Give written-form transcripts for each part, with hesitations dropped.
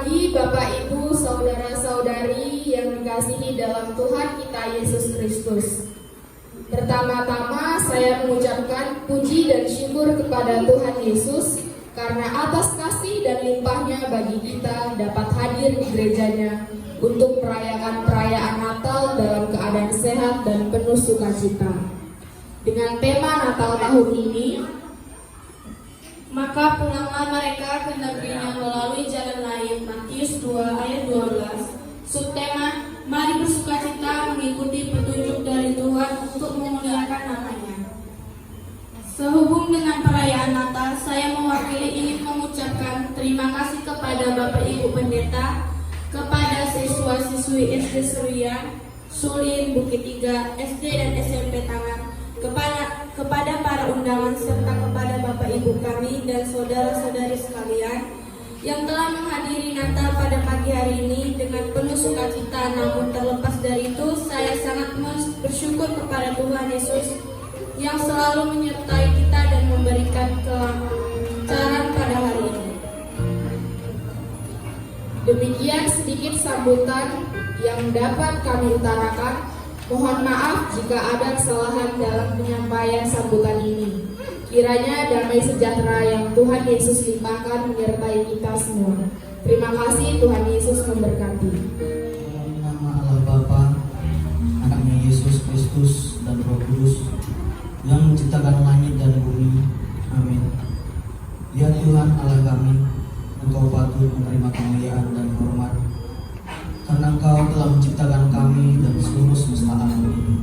pagi Bapak Ibu, saudara-saudari yang dikasihi dalam Tuhan kita Yesus Kristus. Pertama-tama saya mengucapkan puji dan syukur kepada Tuhan Yesus karena atas kasih dan limpahnya bagi kita dapat hadir di gerejanya untuk merayakan perayaan Natal dalam keadaan sehat dan penuh sukacita. Dengan tema Natal tahun ini, maka pulanglah mereka ke negerinya melalui jalan lain. Matius 2 ayat 12. Subtema, mari bersukacita mengikuti petunjuk dari Tuhan untuk memuliakan namanya. Sehubung dengan perayaan Natal, saya mewakili ingin mengucapkan terima kasih kepada Bapak Ibu Pendeta, kepada siswa-siswi SD Seruyan, Sulin, Bukit Tiga, SD dan SMP Tangan, kepada para undangan serta kepada Bapak Ibu kami dan saudara-saudari sekalian yang telah menghadiri Natal pada pagi hari ini dengan penuh sukacita. Namun terlepas dari itu, saya sangat bersyukur kepada Tuhan Yesus yang selalu menyertai kita dan memberikan kelancaran pada hari ini. Demikian sedikit sambutan yang dapat kami utarakan. Mohon maaf jika ada kesalahan dalam penyampaian sambutan ini. Kiranya damai sejahtera yang Tuhan Yesus limpahkan menyertai kita semua. Terima kasih, Tuhan Yesus memberkati. Dalam nama Allah Bapa, Anaknya Yesus Kristus dan Roh Kudus yang menciptakan langit dan bumi. Amin. Ya Tuhan Allah kami, Engkau patut menerima kemuliaan dan hormat karena Engkau telah menciptakan kami dan seluruh semesta alam ini.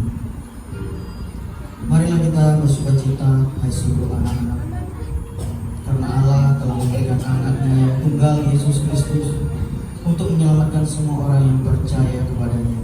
Marilah kita bersukacita, hai seluruh anak-anak, karena Allah telah memberikan anaknya yang tunggal Yesus Kristus untuk menyelamatkan semua orang yang percaya kepadanya.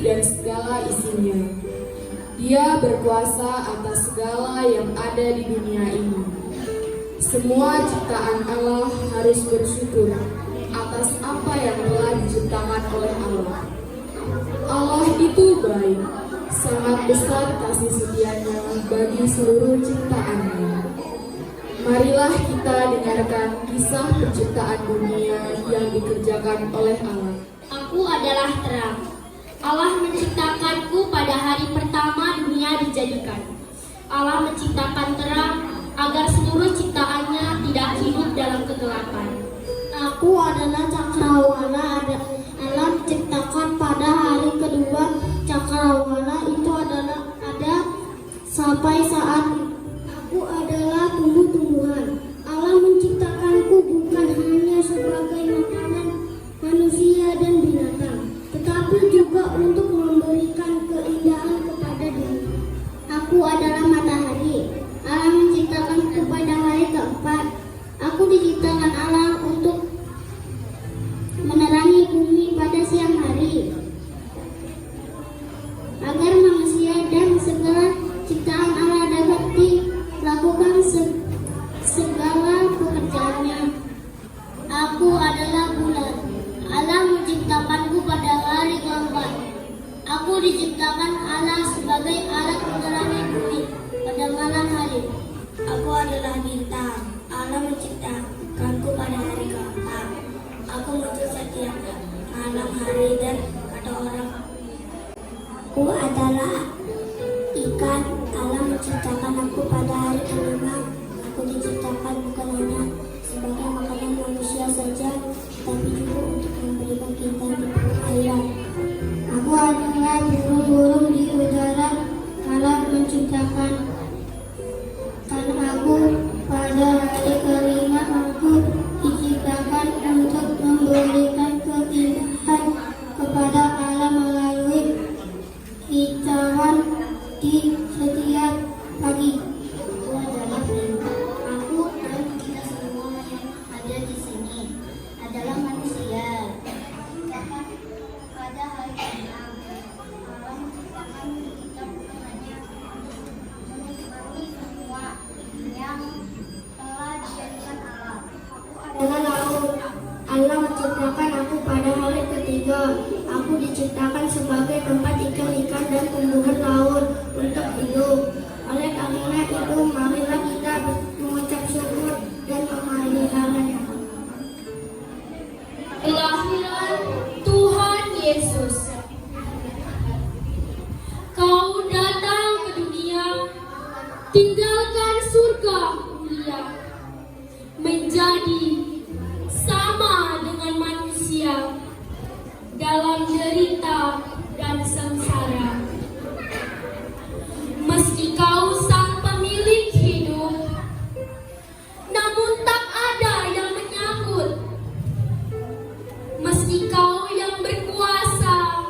Dan segala isinya. Dia berkuasa atas segala yang ada di dunia ini. Semua ciptaan Allah harus bersyukur atas apa yang telah diciptakan oleh Allah. Allah itu baik, sangat besar kasih setianya bagi seluruh ciptaannya. Marilah kita dengarkan kisah penciptaan dunia yang dikerjakan oleh Allah. Aku adalah terang. Allah menciptakanku pada hari pertama dunia dijadikan. Allah menciptakan terang agar seluruh ciptaannya tidak hidup dalam kegelapan. Aku adalah cakrawala. Allah menciptakan pada hari kedua. Cakrawala itu adalah ada sampai saat aku adalah tumbuh-tumbuhan. Allah menciptakanku bukan hanya sebagai makanan manusia dan binatang, tetapi juga untuk memberikan keindahan kepada dunia. Aku adalah matahari. Allah menciptakanku pada hari keempat. Aku diciptakan Allah untuk menerangi bumi pada siang hari, agar manusia dan segala ciptaan Allah dapat dilakukan segala pekerjaannya. Aku adalah bulan. Allah menciptakanku pada hari keempat. Aku diciptakan Allah sebagai alat menerangi bumi pada malam hari. Aku adalah bintang. Allah menciptakanku pada hari keempat. Aku muncul setiap malam hari dan kata orang, aku adalah ikan. Allah menciptakan aku pada hari kelima. Aku diciptakan bukan hanya sebagai makanan manusia saja, tapi juga untuk memberikan kita di perairan. Aku adalah burung-burung di udara. Allah menciptakan aku pada hari kelima. Aku diciptakan untuk memberikan keindahan kepada alam melalui kicauan di setiap pagi. Aku adalah bintang. Aku dan kita semua yang ada di sini adalah laut. Allah menciptakan aku pada hari ketiga. Aku diciptakan sebagai tempat ikan-ikan dan tumbuhan laut untuk hidup. Oleh karena itu, marilah kita mengucap syukur dan memeliharanya. Kelahiran Tuhan Yesus. Kau datang ke dunia, tinggalkan surga mulia, menjadi sama dengan manusia dalam derita dan sengsara. Meski kau sang pemilik hidup, namun tak ada yang menyangkut. Meski kau yang berkuasa,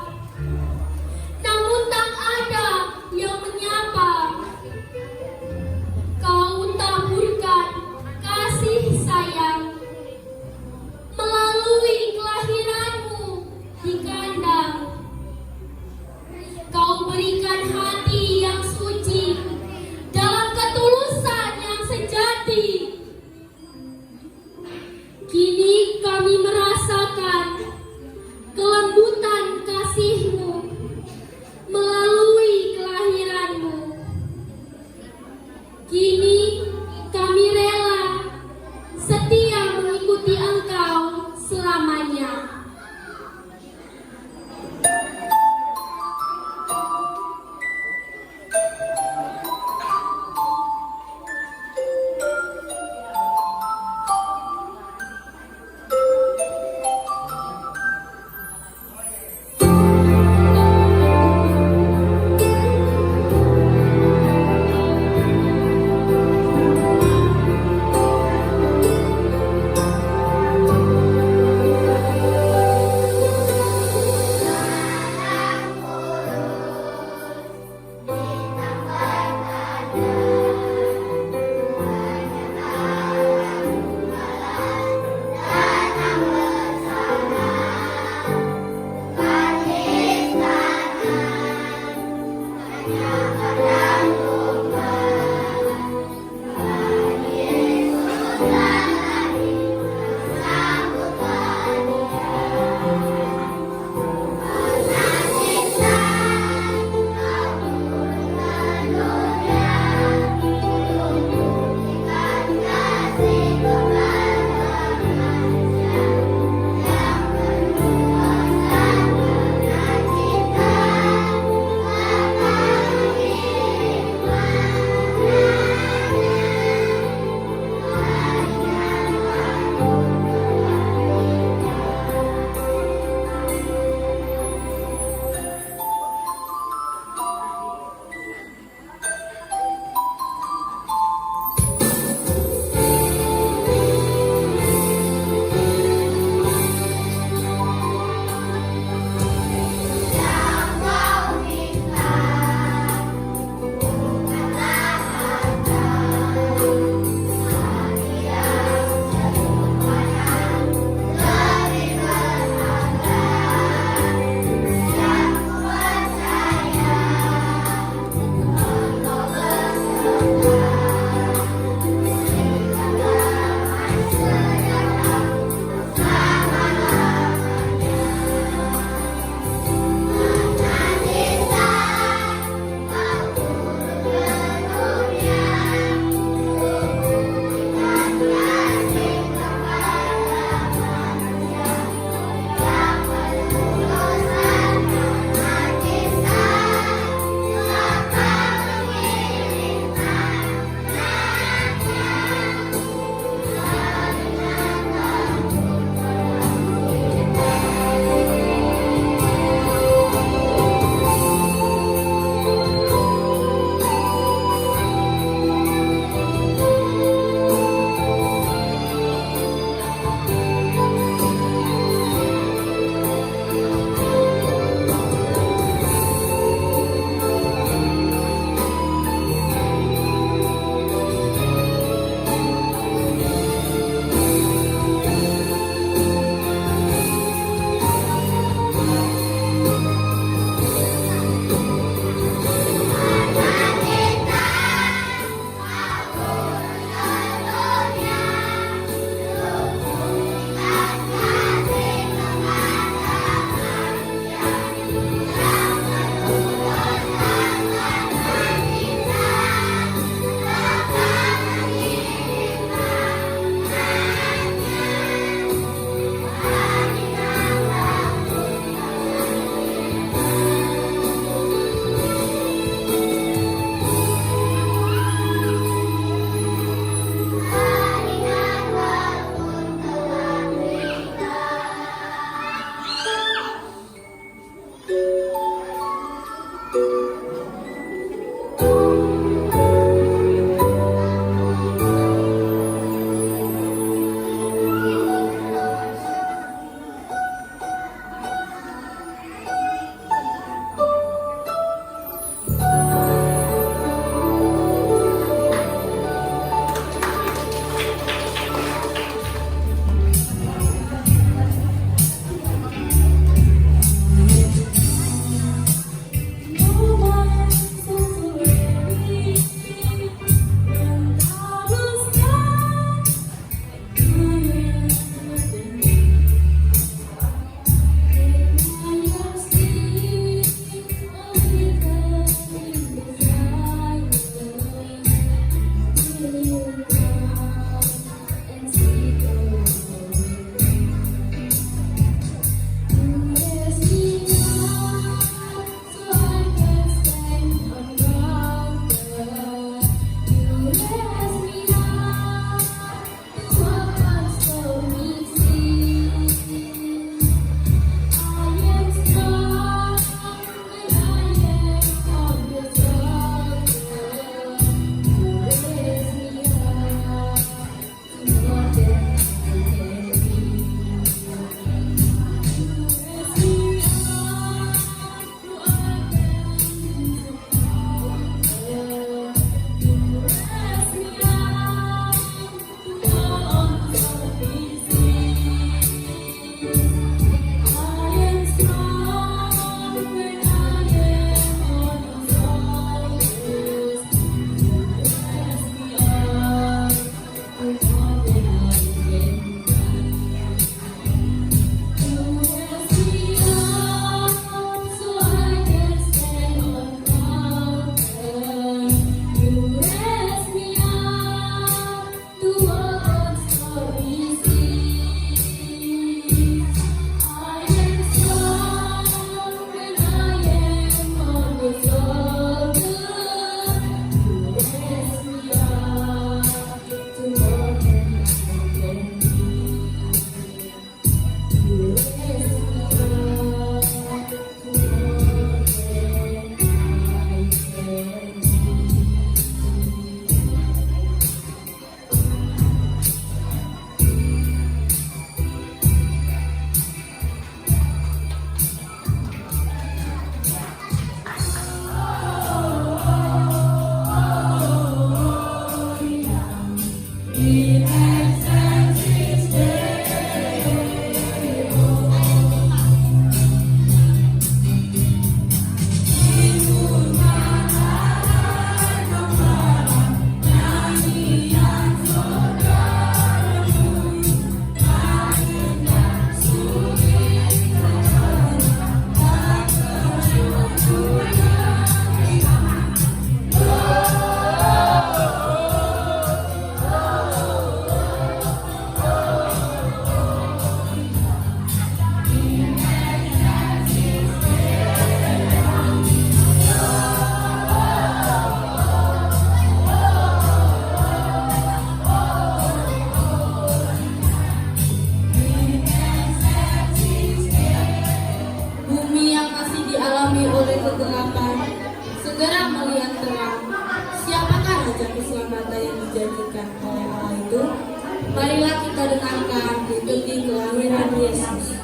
Yesus.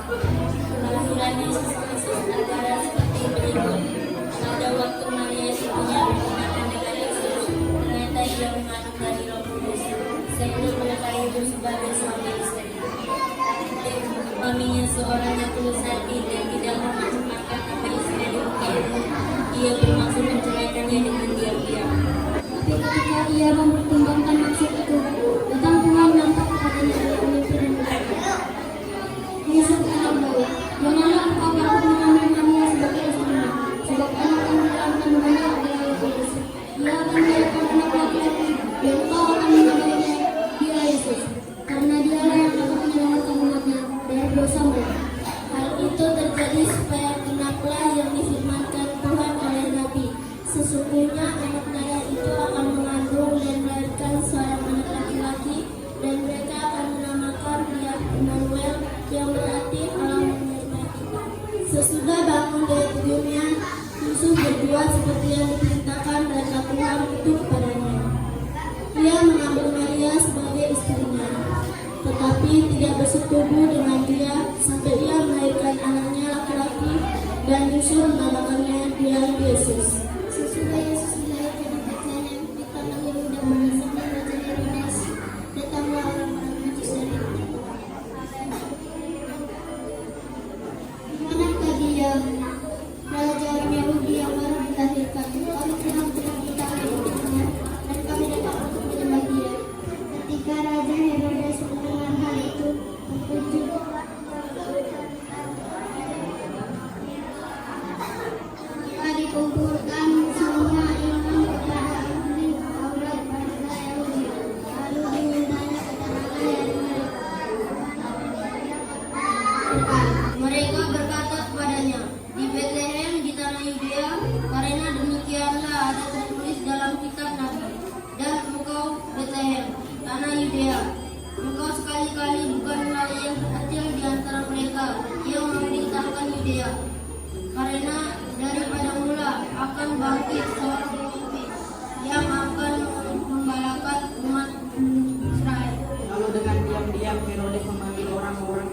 Kelahiran Yesus Kristus adalah seperti berikut. Pada waktu Maria ibunya berkenalan dengan Yesus, ternyata ia mengandung dari Roh Kudus, sehingga mereka hidup sebagai suami istri. Suaminya seorang yang tulus hati dan tidak memasukkan nama istrinya di muka umum. Ia bermaksud menceraikannya dengan diam-diam. Tapi ketika ia mempertimbangkan maksud itu, datang Tuhan nampak kepadanya dalam mimpi dan berkata, Yesus anak Daud, janganlah engkau takut mengambil Maria sebagai istrinya, sebab anak yang dilahirkan dengannya adalah Roh Kudus. Ia akan melahirkan anak laki-laki, dan engkau akan menamainya dia Yesus, karena dialah yang akan menyelamatkan umatnya dari dosa mereka. Hal itu terjadi supaya genaplah yang difirmankan Tuhan oleh Nabi. Sesungguhnya anak daya itu akan mengandung dan melahirkan seorang anak laki-laki, dan mereka akan menamakan dia Immanuel, yang berarti Allah menyertai kita. Sesudah bangun dari tidurnya, Yusuf berbuat seperti yang diperintahkan perintah Tuhan itu kepadanya. Ia mengambil Maria sebagai istrinya, tetapi tidak bersetubuh dengan dia sampai ia melahirkan anaknya laki-laki, dan Yusuf menamakannya dia Yesus. Sesudah Yesus dilahirkan di Betlehem di tanah Yehuda bersama Raja Herodes, datanglah orang-orang Majus dari Yuda. Manakah dia, raja orang Yahudi yang baru dilahirkan? Kami tenang-tenang kita mengikutinya, dan kami datang untuk menyembah dia. Ketika Raja Herodes mendengar hal itu, terkejut. Maka dikumpulkan semua imam kepada ahli Taurat bangsa Yahudi, lalu dimintanya keterangan dari mereka. Mereka berkata kepadanya, di Betlehem di tanah Yudea, karena demikianlah ada tertulis dalam kitab Nabi. Dan engkau Betlehem, tanah Yudea, engkau sekali-kali bukanlah yang terkecil di antara mereka yang memerintahkan Yudea, karena daripada mula akan bangkit seorang pemimpin yang akan membalakan umat Israel. Lalu dengan diam-diam Herodes memanggil orang-orang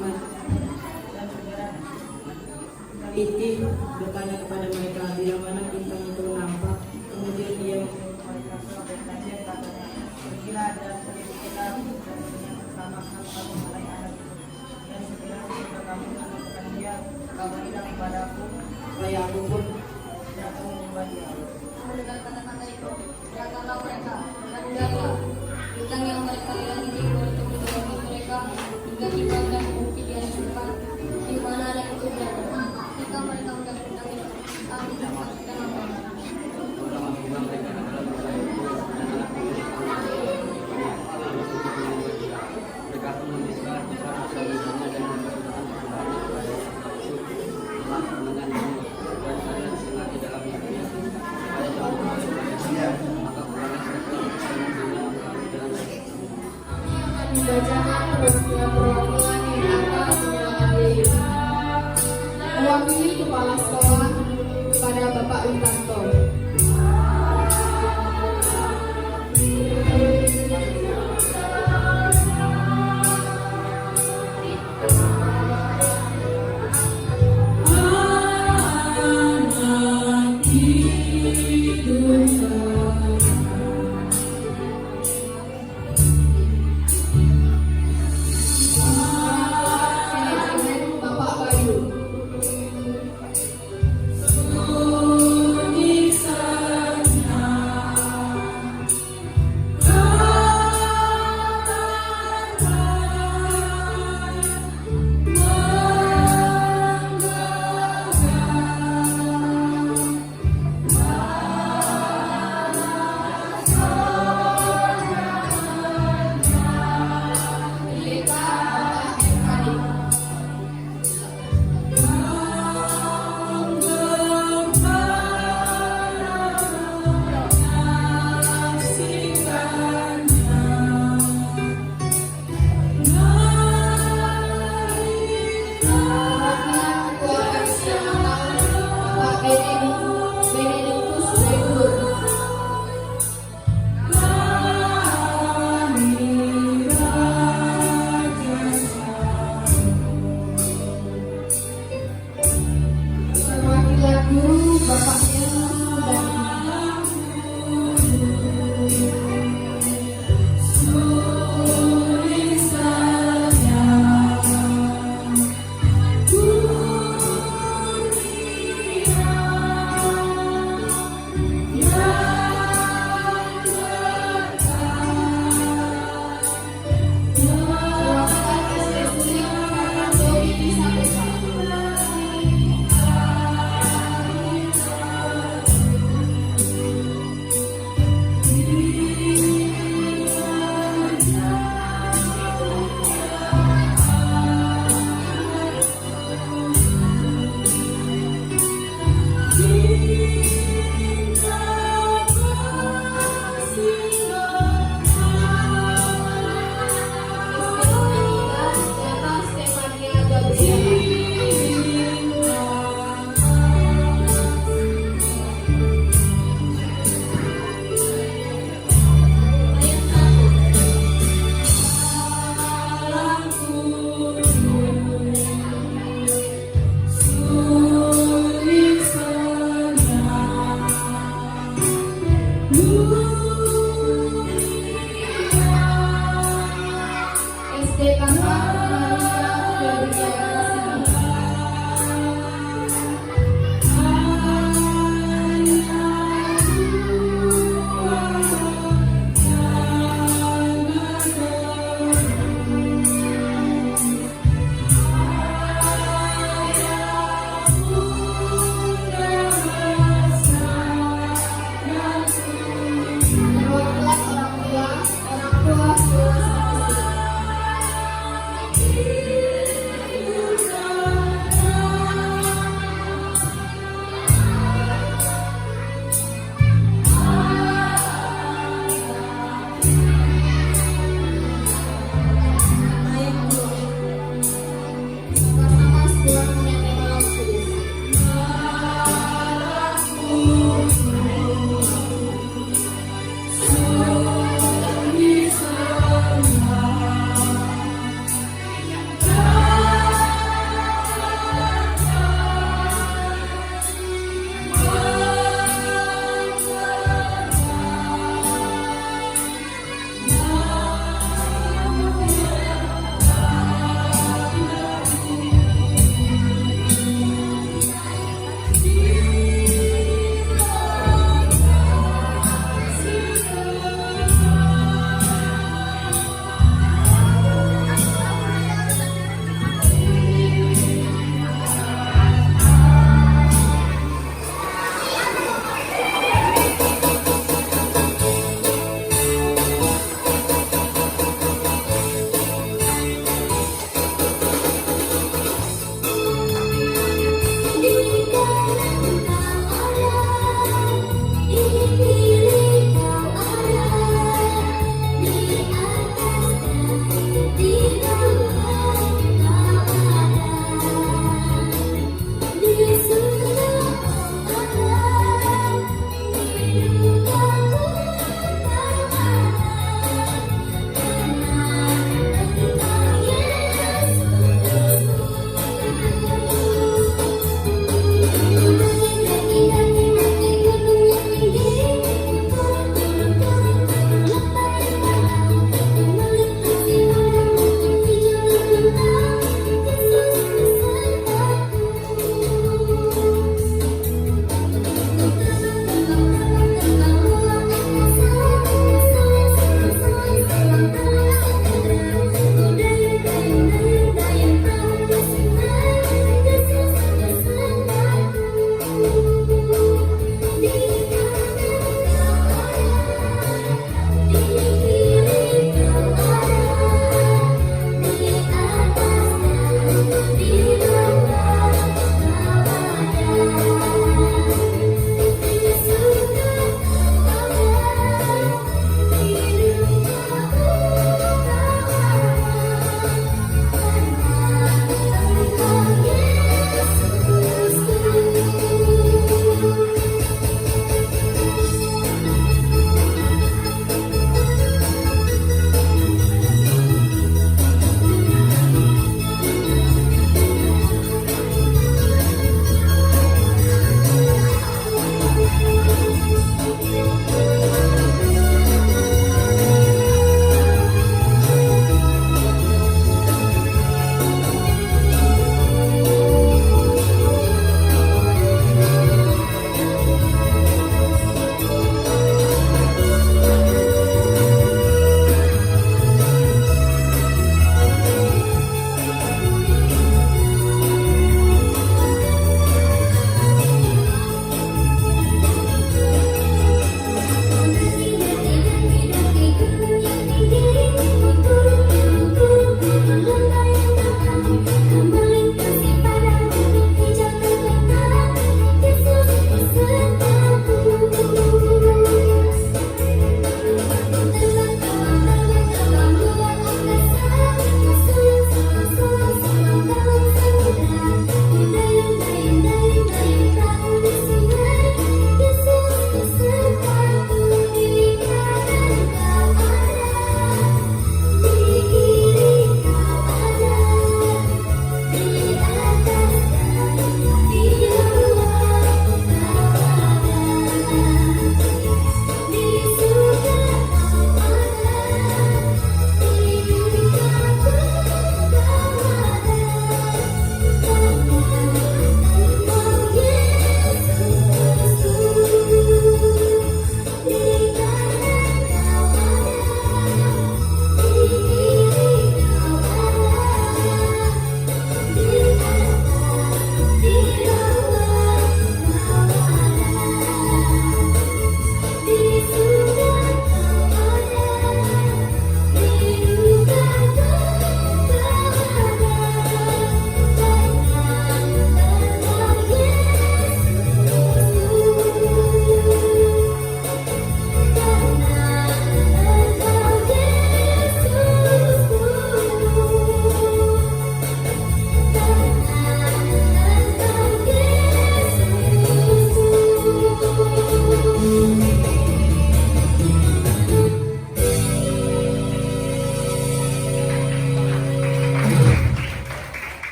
Itu bertanya kepada mereka, bila mana bintang itu nampak. Kemudian dia mereka ke Betlehem, katanya, pergilah dan selidiklah dan bersama-sama kamu mengenai anak itu. Dan segera sesudah kamu menemukan dia, kabarilah kepadaku, supaya aku pun tidak mau menyembah dia. Mendengar kata-kata itu, datanglah mereka dan lihatlah bintang yang mereka lihat itu bertemu dengan mereka hingga tiba dan bukti dihancurkan di mana anak itu berada. Ketika mereka melihat bintang itu, kami dapat dan apa? Dibacakan perwakilan yang atas menyalakan diri. Mewakili kepala sekolah kepada Bapak Witanto. Bapak Bayu.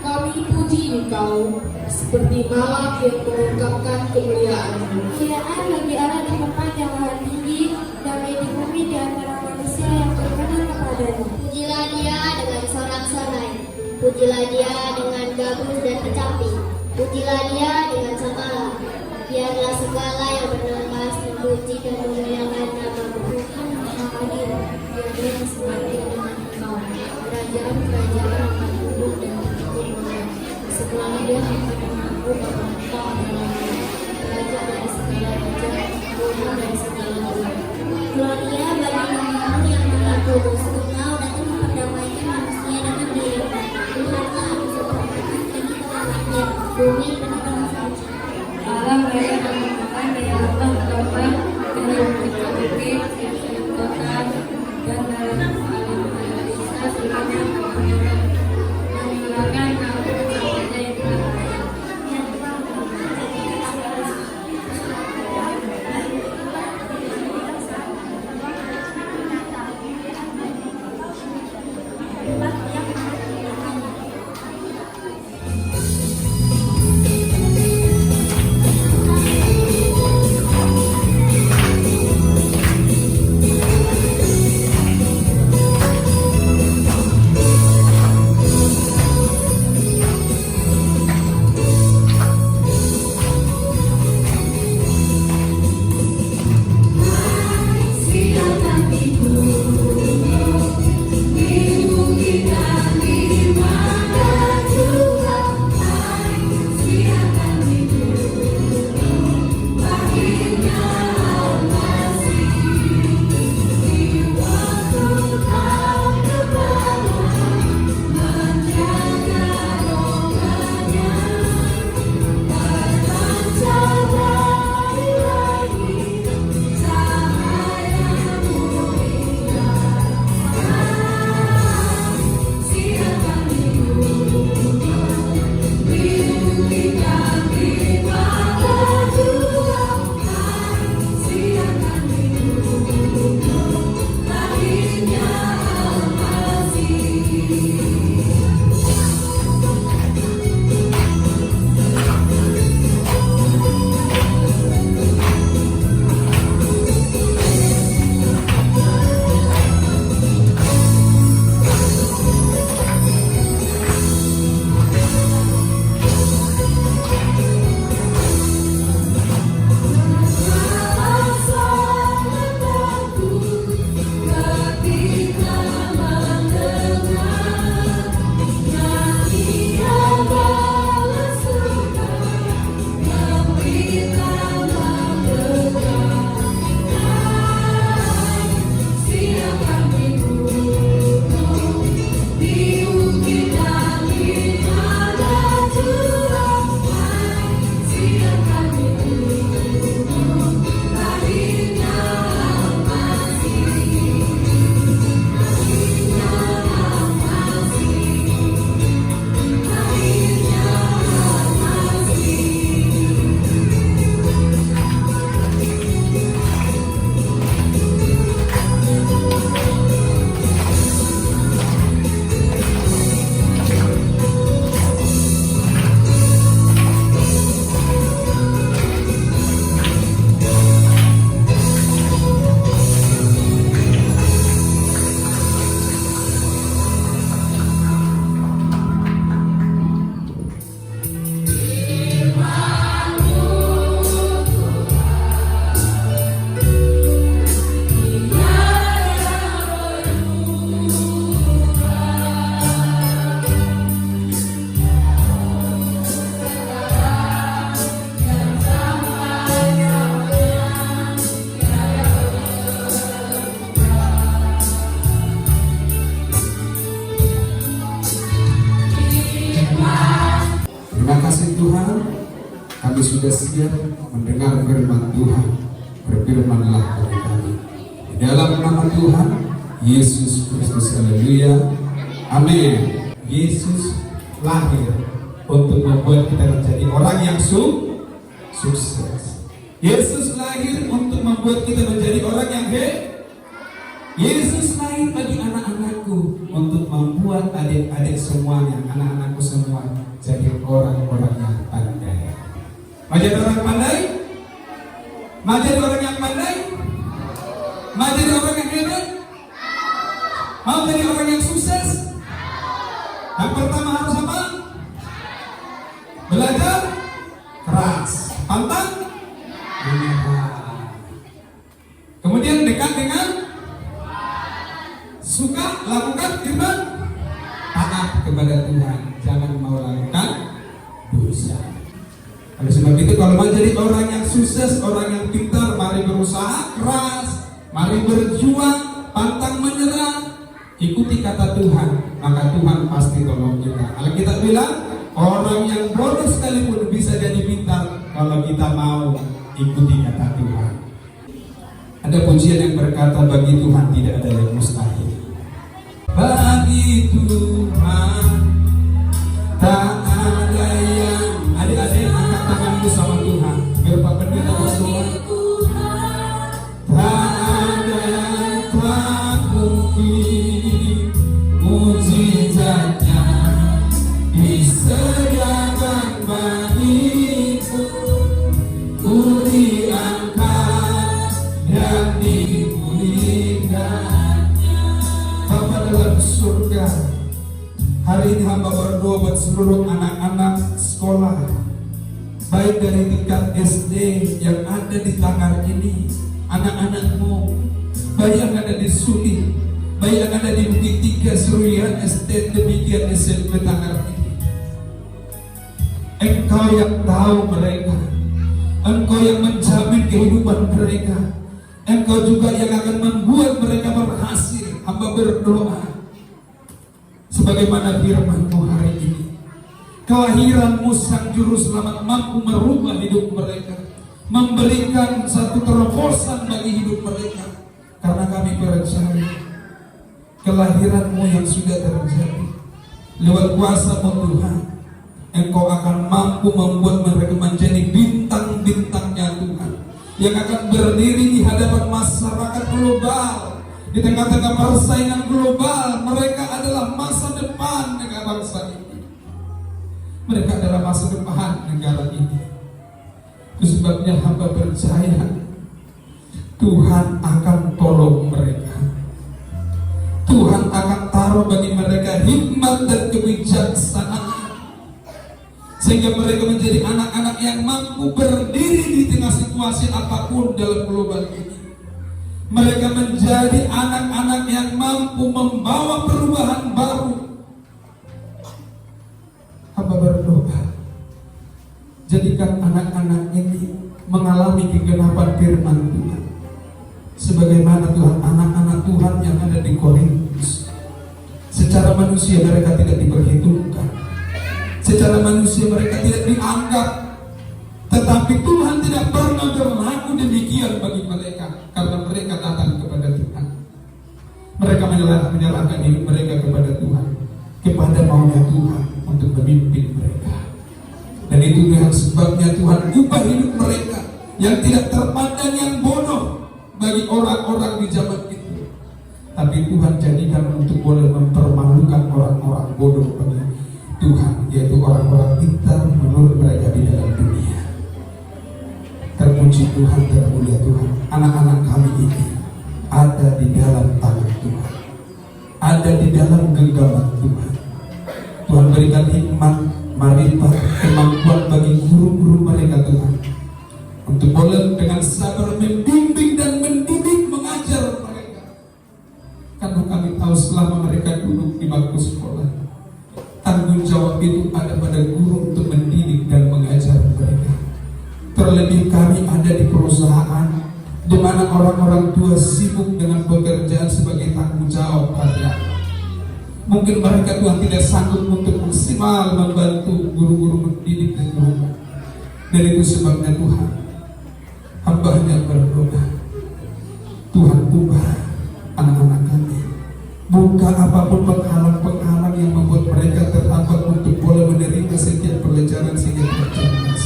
Kami puji Engkau seperti malam yang mengungkapkan kemuliaan-Mu. Kemuliaan bagi Allah di tempat yang maha tinggi, damai di bumi di antara manusia yang berkenan kepadanya. Pujilah dia dengan sorak-sorai, pujilah dia dengan gabus dan kecapi, pujilah dia dengan sembala. Biarlah segala yang bernapas memuji dan memuliakan nama-Mu. Hadir, biarlah semakin dengan Engkau. Kerajaan-kerajaan akan tunduk dan tunduk. Setelah dia akan mengaku bahwa Engkau adalah Raja dari segala raja, Tuhan dari segala Tuhan. Gloria bagi nama-Mu yang maha kudus. Engkau datang memperdamaikan manusia dengan diri-Mu. Tuhanlah aku seperti kita rakyat bumi penuh dengan salji. Allah mereka menemukan daya Allah Bapa dalam bukit-bukit, kota, dan dalam alam desa sebanyak kebenaran. Menyulakan kamu kepada yang terbaik. Tuhan, kami sudah siap mendengar firman Tuhan. Berfirmanlah kepada kami. Di dalam nama Tuhan Yesus Kristus, haleluya, amin. Yesus lahir untuk membuat kita menjadi orang yang sukses. Yesus lahir untuk membuat kita menjadi orang yang Yesus lahir bagi anak-anakku untuk membuat adik-adik semuanya, anak-anakku semua jadi orang-orang yang pandai. Mau jadi orang pandai? Mau jadi orang yang pandai? Mau jadi orang yang hebat? Mau jadi orang yang sukses? Yang pertama harus apa? Belajar keras, pantang menyerah. Kemudian dekat dengan suka lakukan firman, taat kepada Tuhan, jangan mau lakukan dosa. Oleh sebab itu kalau mau jadi orang yang sukses, orang yang pintar, mari berusaha keras, mari berjuang, pantang menyerah, ikuti kata Tuhan, maka Tuhan pasti tolong kita. Alkitab bilang orang yang bodoh sekalipun bisa jadi pintar kalau kita mau ikuti kata Tuhan. Ada pujian yang berkata bagi Tuhan tidak ada yang mustahil. Bagi Tuhan tak ada yang, adik-adik angkat tanganmu sama Tuhan biar Pak Pendeta bersoal. Tak ada yang tak mungkin, mujizatnya disediakan bagiku, ku diangkat dan dipulihkan. Bapa dalam surga, hari ini hamba berdoa buat seluruh anak-anak sekolah, baik dari tingkat SD yang ada di Tangar ini, anak-anakmu, baik yang ada di Suli, baik yang ada di Bukit Tiga, Seruyan, Estate, demikian SMP Tangar ini. Engkau yang tahu mereka, Engkau yang menjamin kehidupan mereka, Engkau juga yang akan membuat mereka berhasil. Hamba berdoa sebagaimana firman-Mu hari ini, kelahiran-Mu Sang Juru Selamat mampu merubah hidup mereka, memberikan satu terobosan bagi hidup mereka. Karena kami percaya kelahiran-Mu yang sudah terjadi lewat kuasa-Mu Tuhan, Engkau akan mampu membuat mereka menjadi bintang-bintangnya Tuhan, yang akan berdiri di hadapan masyarakat global. Di tengah-tengah persaingan global, mereka adalah masa depan negara bangsa ini. Mereka adalah masa depan negara ini. Itu sebabnya hamba percaya Tuhan akan tolong mereka. Tuhan akan taruh bagi mereka hikmat dan kebijaksanaan, sehingga mereka menjadi anak-anak yang mampu berdiri di tengah situasi apapun dalam global ini. Mereka menjadi anak-anak yang mampu membawa perubahan baru. Hamba berdoa, jadikan anak-anak ini mengalami kegenapan firman Tuhan, sebagaimana Tuhan anak-anak Tuhan yang ada di Korintus. Secara manusia mereka tidak diperhitungkan, secara manusia mereka tidak dianggap, tetapi Tuhan tidak pernah berlaku demikian bagi mereka, karena mereka datang kepada Tuhan. Mereka menyerahkan hidup mereka kepada Tuhan, kepada maunya Tuhan untuk memimpin mereka. Dan itu yang sebabnya Tuhan ubah hidup mereka yang tidak terpandang yang bodoh bagi orang-orang di zaman itu, tapi Tuhan jadikan untuk boleh mempermalukan orang-orang bodoh bagi Tuhan, yaitu orang-orang pintar menurut mereka di dalam dunia. Terpuji Tuhan, termulia Tuhan. Anak-anak kami ini ada di dalam tangan Tuhan, ada di dalam genggaman Tuhan. Tuhan berikan hikmat, marifat, kemampuan bagi guru-guru mereka Tuhan, untuk boleh dengan sabar membimbing dan mendidik, mengajar mereka. Karena kami tahu selama mereka duduk di bangku sekolah, tanggung jawab itu ada pada guru untuk mendidik dan mengajar mereka. Terlebih kami ada di perusahaan di mana orang-orang tua sibuk dengan pekerjaan sebagai tanggung jawab karyawan. Mungkin mereka Tuhan tidak sanggup untuk maksimal membantu guru-guru mendidik dan guru. Dan itu sebabnya Tuhan, hamba hanya berdoa, Tuhan ubah anak-anak kami. Buka apapun penghalang-penghalang yang membuat mereka terhambat untuk boleh menerima setiap pelajaran sehingga tercerdas.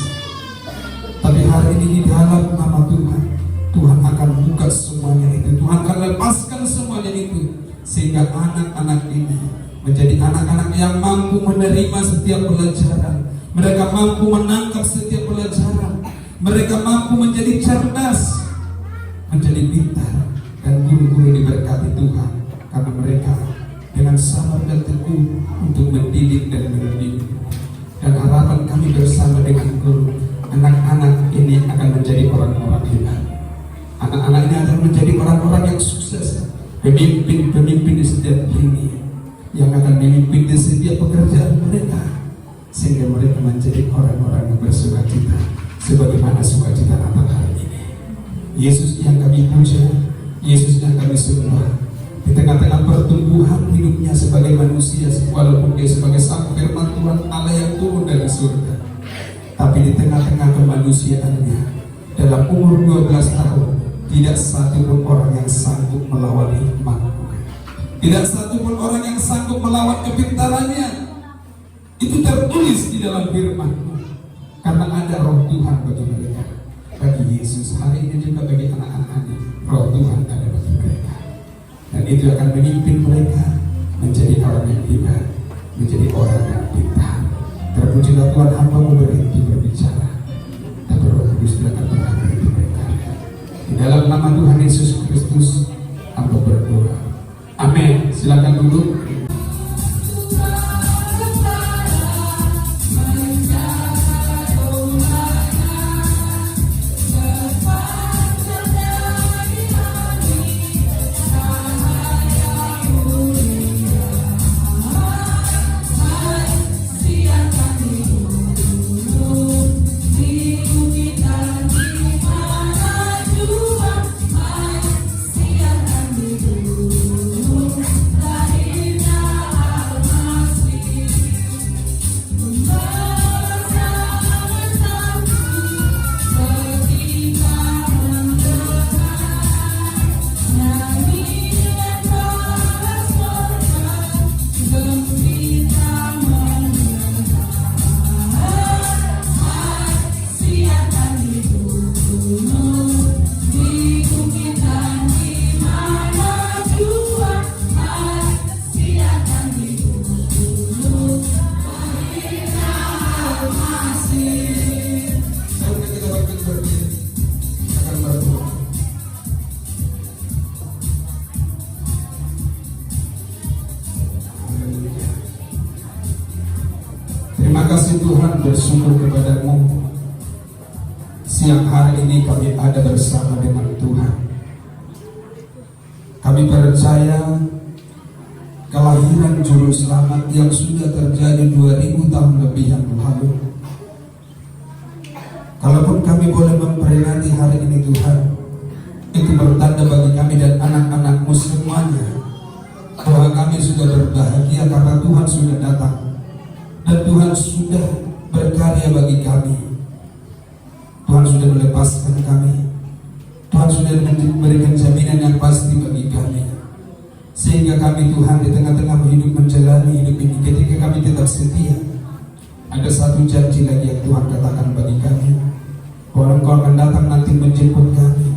Tapi hari ini di dalam nama Tuhan, Tuhan akan buka semuanya itu. Tuhan akan lepaskan semuanya ini Tuhan, sehingga anak-anak ini menjadi anak-anak yang mampu menerima setiap pelajaran. Mereka mampu menangkap setiap pelajaran. Mereka mampu menjadi cerdas, menjadi pintar, dan guru-guru diberkati Tuhan karena mereka dengan sabar dan teguh untuk mendidik dan mendidik. Dan harapan kami bersama dengan guru, anak-anak ini akan menjadi orang-orang hebat. Anak-anak ini akan menjadi orang-orang yang sukses, pemimpin-pemimpin di setiap lini, yang akan memimpin di setiap pekerjaan mereka, sehingga mereka menjadi orang-orang yang bersukacita sebagaimana sukacita Natal hari ini. Yesus yang kami puja, Yesus yang kami sembah, di tengah-tengah pertumbuhan hidupnya sebagai manusia, walaupun dia sebagai sang firman Tuhan Allah yang turun dari surga, tapi di tengah-tengah kemanusiaannya, dalam umur 12 tahun, tidak satu pun orang yang sanggup melawan hikmat, tidak satu pun orang yang sanggup melawan kepintarannya. Itu tertulis di dalam firman, karena ada roh Tuhan bagi mereka. Bagi Yesus hari ini juga bagi anak-anaknya, roh Tuhan ada bagi mereka, dan itu akan memimpin mereka menjadi orang yang hebat, menjadi orang yang pintar. Terpujilah Tuhan, hamba-Mu berhenti berbicara, tapi Roh Kudus akan berkati mereka. Di dalam nama Tuhan Yesus Kristus hamba berdoa, amin. Silakan duduk. Terima kasih Tuhan, bersyukur kepada-Mu. Siang hari ini kami ada bersama dengan Tuhan. Kami percaya kelahiran Juru Selamat yang sudah terjadi 2000 tahun lebih yang lalu. Kalaupun kami boleh memperingati hari ini Tuhan, itu bertanda bagi kami dan anak-anak-Mu semuanya bahwa kami sudah berbahagia karena Tuhan sudah datang. Dan Tuhan sudah berkarya bagi kami. Tuhan sudah melepaskan kami. Tuhan sudah memberikan jaminan yang pasti bagi kami, sehingga kami Tuhan di tengah-tengah hidup menjalani hidup ini, ketika kami tetap setia, ada satu janji lagi yang Tuhan katakan bagi kami, bahwa Engkau akan datang nanti menjemput kami,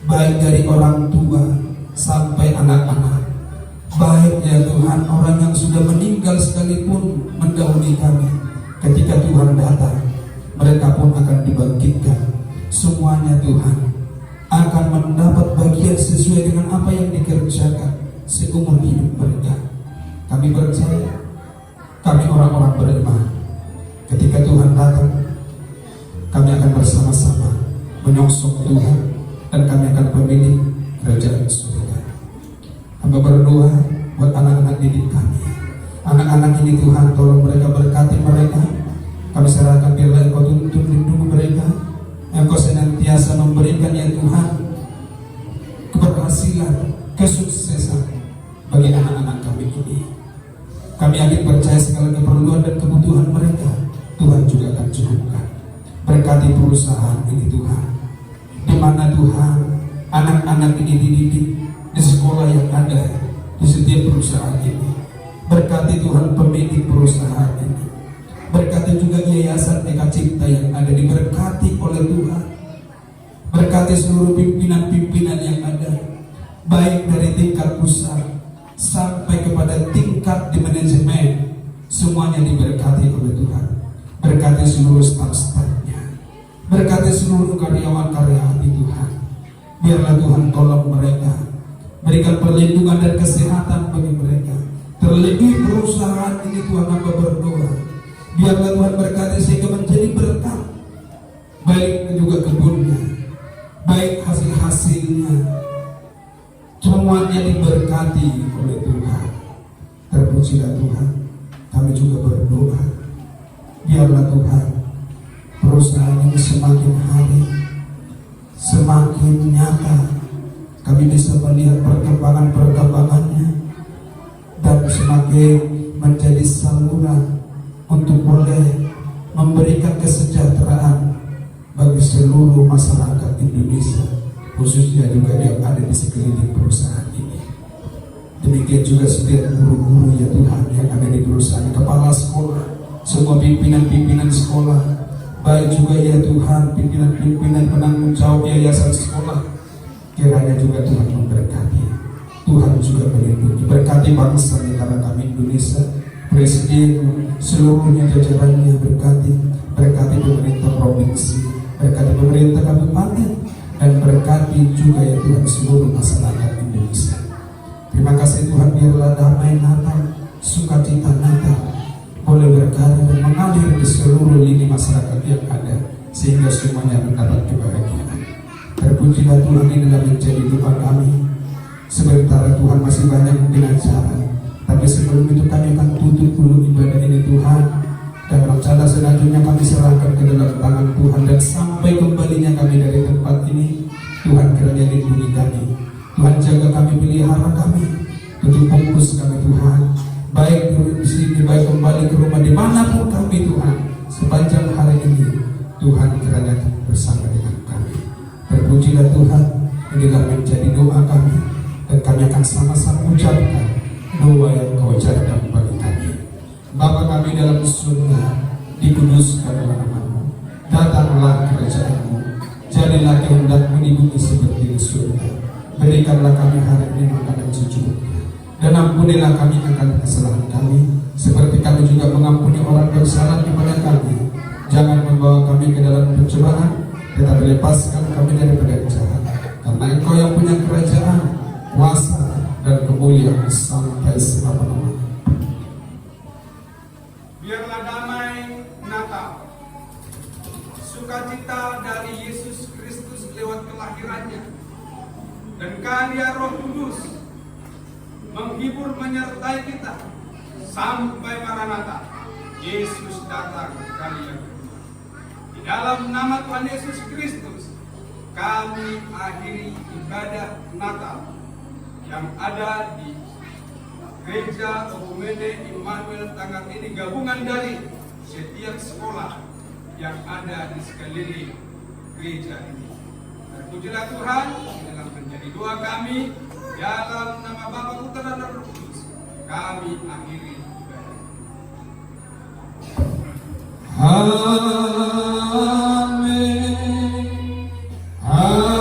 baik dari orang tua sampai anak-anak. Baik ya Tuhan, orang yang sudah meninggal sekalipun mendahului kami, ketika Tuhan datang, mereka pun akan dibangkitkan. Semuanya Tuhan akan mendapat bagian sesuai dengan apa yang dikerjakan seumur hidup mereka. Kami percaya, kami orang-orang beriman, ketika Tuhan datang, kami akan bersama-sama menyongsong Tuhan, dan kami akan memilih kerajaan surga. Hamba berdoa buat anak-anak didik kami. Anak-anak ini Tuhan, tolong mereka, berkati mereka. Kami serahkan biarlah Engkau tuntun lindungi mereka. Engkau senantiasa memberikan ya Tuhan keberhasilan, kesuksesan bagi anak-anak kami ini. Kami yakin percaya segala keperluan dan kebutuhan mereka Tuhan juga akan cukupkan. Berkati perusahaan ini Tuhan, di mana Tuhan anak-anak ini dididik, di sekolah yang ada, di setiap perusahaan ini. Berkati Tuhan pemilik perusahaan ini. Berkati juga yayasan Eka Cipta yang ada, diberkati oleh Tuhan. Berkati seluruh pimpinan-pimpinan yang ada, baik dari tingkat pusat manajemen, semuanya diberkati oleh Tuhan. Berkati seluruh staf-stafnya, berkati seluruh karyawan-karyawan Tuhan. Biarlah Tuhan tolong mereka, berikan perlindungan dan kesehatan bagi mereka. Terlebih perusahaan ini Tuhan, hamba berdoa, biarlah Tuhan berkati sehingga menjadi berkat, baik juga kebunnya, baik hasil-hasilnya, semuanya diberkati oleh Tuhan. Terpujilah Tuhan. Kami juga berdoa, biarlah Tuhan perusahaan ini semakin hari semakin nyata, kami bisa melihat perkembangannya dan semakin menjadi saluran untuk boleh memberikan kesejahteraan bagi seluruh masyarakat Indonesia, khususnya juga yang ada di sekeliling perusahaan ini. Demikian juga setiap guru-guru ya Tuhan yang ada di perusahaan, kepala sekolah, semua pimpinan-pimpinan sekolah, baik juga ya Tuhan pimpinan-pimpinan penanggung jawab yayasan sekolah, kiranya juga Tuhan memberkati, Tuhan juga melindungi, berkati bangsa negara kami Indonesia, Presiden seluruhnya jajarannya, berkati pemerintah provinsi, berkati pemerintah kabupaten, dan berkati juga ya Tuhan seluruh masyarakat Indonesia. Terima kasih Tuhan, biarlah damai Natal, sukacita Natal boleh berkarya dan mengalir di seluruh lini masyarakat yang ada, sehingga semuanya mendapat kebahagiaan. Terpujilah Tuhan, inilah menjadi doa kami. Sementara Tuhan masih banyak mungkin acara, tapi sebelum itu kami akan tutup dulu ibadah ini Tuhan, dan rencana selanjutnya kami serahkan ke dalam tangan Tuhan, dan sampai kembalinya kami dari tempat ini, Tuhan kiranya lindungi kami, Tuhan jaga kami, pelihara kami, tutup bungkus kami Tuhan, baik di sini, baik kembali ke rumah, dimanapun kami Tuhan, sepanjang hari ini, Tuhan kiranya bersama dengan kami. Terpujilah Tuhan, inilah menjadi doa kami, dan kami akan sama-sama ucapkan doa yang Kau ajarkan bagi kami. Bapa kami dalam surga, dikuduskanlah nama-Mu, datanglah kerajaan-Mu, jadilah kehendak-Mu di bumi seperti di surga. Berikanlah kami hari ini makanan secukupnya, dan ampunilah kami akan kesalahan kami, seperti kami juga mengampuni orang bersalah kepada kami. Jangan membawa kami ke dalam pencobaan, tetapi lepaskan kami daripada jahat. Karena Engkau yang punya kerajaan, kuasa, dan kemuliaan sampai selama-lamanya. Biarlah damai Natal, sukacita dari Yesus Kristus lewat kelahirannya, dan karya Roh Kudus menghibur menyertai kita sampai Maranatha, Yesus datang kali yang kedua. Di dalam nama Tuhan Yesus Kristus, kami akhiri ibadah Natal yang ada di Gereja Okumene Immanuel Tanggap ini, gabungan dari setiap sekolah yang ada di sekeliling gereja ini. Terpujilah Tuhan, dalam menjadi doa kami, dalam nama Bapa, Putra, dan Roh Kudus, kami akhiri ibadah. Amin. Amin.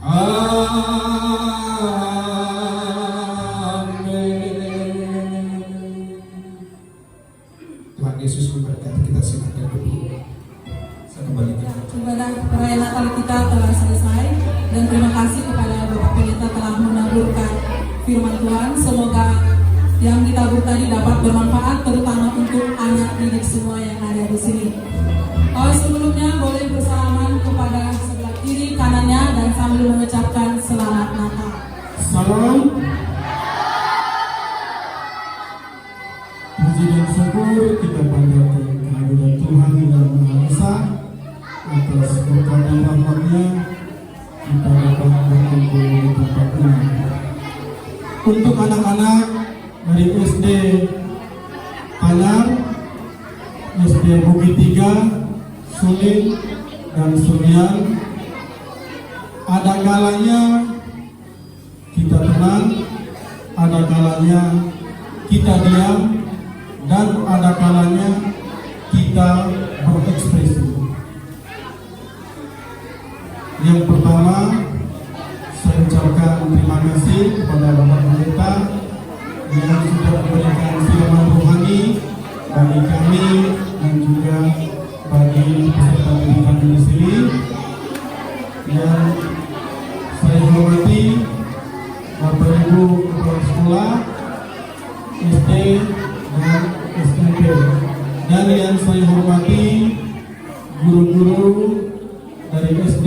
Amin. Tuhan Yesus memberkati kita, silakan berdiri. Saya kembalikan. Ibadah perayaan Natal kita telah selesai, dan terima kasih kepada Bapak Pendeta telah menaburkan firman Tuhan. Semoga yang ditabur tadi dapat bermanfaat, terutama untuk anak didik semua yang ada di sini. Sebelumnya boleh bersalaman kepada sebelah kiri kanannya dan sambil mengucapkan selamat Natal. Salam. Puji dan syukur kita panjatkan kehadirat Tuhan yang Maha Esa atas berkat dan rahmat-Nya kita dapat berkumpul di tempat ini. Untuk anak-anak dari SD Anyar, SD Bukit 3, Suling, dan Surian, ada kalanya kita tenang, ada kalanya kita diam, dan ada kalanya kita berekspresi. Yang pertama, saya ucapkan mengucapkan terima kasih kepada Bapak Pendeta yang sudah memberikan firman rohani bagi kami dan juga bagi peserta didikan di sini. Yang saya hormati Bapak Ibu Kepala Sekolah SD dan SMP, dan yang saya hormati guru-guru dari SD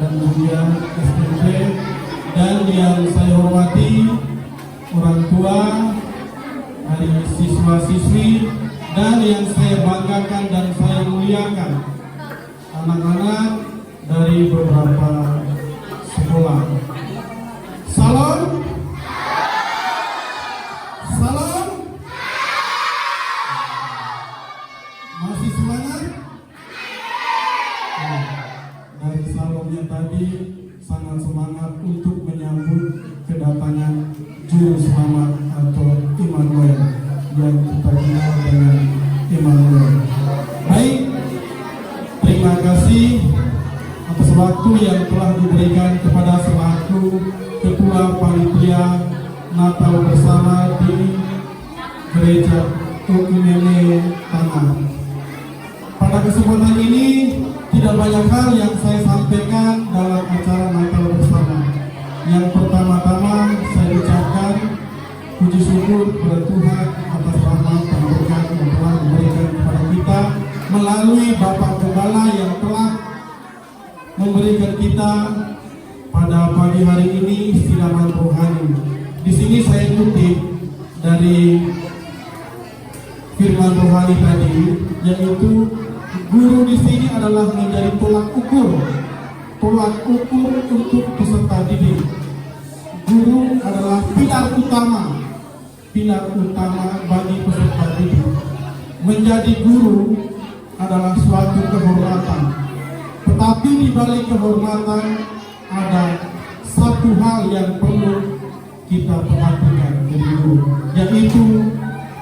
dan juga SMP, dan yang saya hormati orang tua dari siswa-siswi, dan yang saya banggakan dan saya muliakan anak-anak dari beberapa sekolah. Salam. Salam. Masih semangat? Dari salamnya tadi sangat semangat untuk menyambut kedatangan Juru Selamat atau Immanuel yang kita kenal dengan Immanuel. Baik, terima kasih atas waktu yang telah diberikan kepada selaku Ketua Panitia Natal Bersama di Gereja Okumene Tanah. Pada kesempatan ini tidak banyak hal yang saya sampaikan dalam acara Natal Bersama. Yang pertama-tama saya ucapkan puji syukur kepada Tuhan atas rahmat dan berkat yang telah diberikan kepada kita melalui Bapak Gembala yang telah memberikan kita pada pagi hari ini siraman rohani. Di sini saya kutip dari firman rohani tadi, yaitu guru di sini adalah menjadi tolak ukur untuk peserta didik. Guru adalah pilar utama bagi peserta didik. Menjadi guru adalah suatu kehormatan. Tetapi di balik kehormatan ada satu hal yang perlu kita perhatikan dari guru, yaitu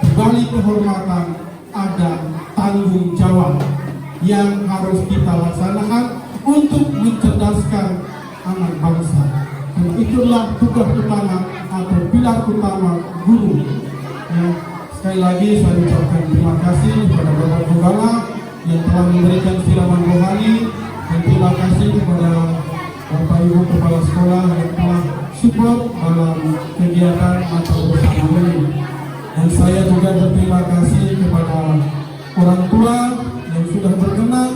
di balik kehormatan ada tanggung jawab yang harus kita laksanakan untuk mencerdaskan anak bangsa. Dan itulah tugas utama atau pilar utama guru. Ya, sekali lagi saya ucapkan terima kasih kepada Bapak Gembala yang telah memberikan siraman rohani, dan terima kasih kepada Bapak Ibu Kepala Sekolah yang telah support dalam kegiatan Natal Bersama ini. Dan saya juga berterima kasih kepada orang tua yang sudah berkenan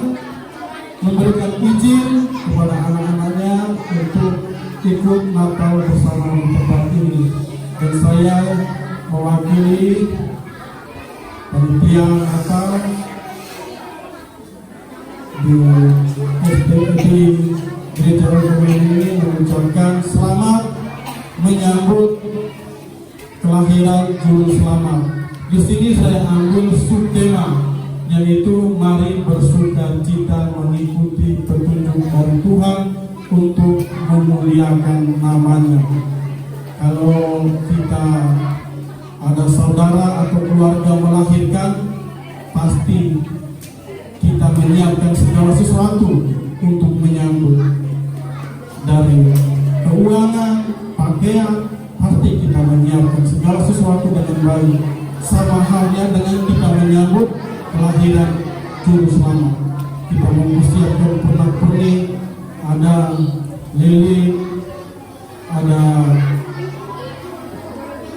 memberikan izin kepada anak-anaknya untuk ikut Natal bersama di tempat ini. Dan saya mewakili panitia Natal di SDPD Gereja Okumene ini mengucapkan selamat menyambut kelahiran Juru Selamat. Di sini saya ambil subtema, yaitu mari bersukacita mengikuti petunjuk dari Tuhan untuk memuliakan namanya. Kalau kita ada saudara atau keluarga melahirkan, pasti kita menyiapkan segala sesuatu untuk menyambut. Dari keuangan, pakaian, pasti kita menyiapkan segala sesuatu dengan baik. Sama halnya dengan kita menyambut kelahiran Juru Selamat. Kita mempersiapkan pernak-pernik, ada lilin, ada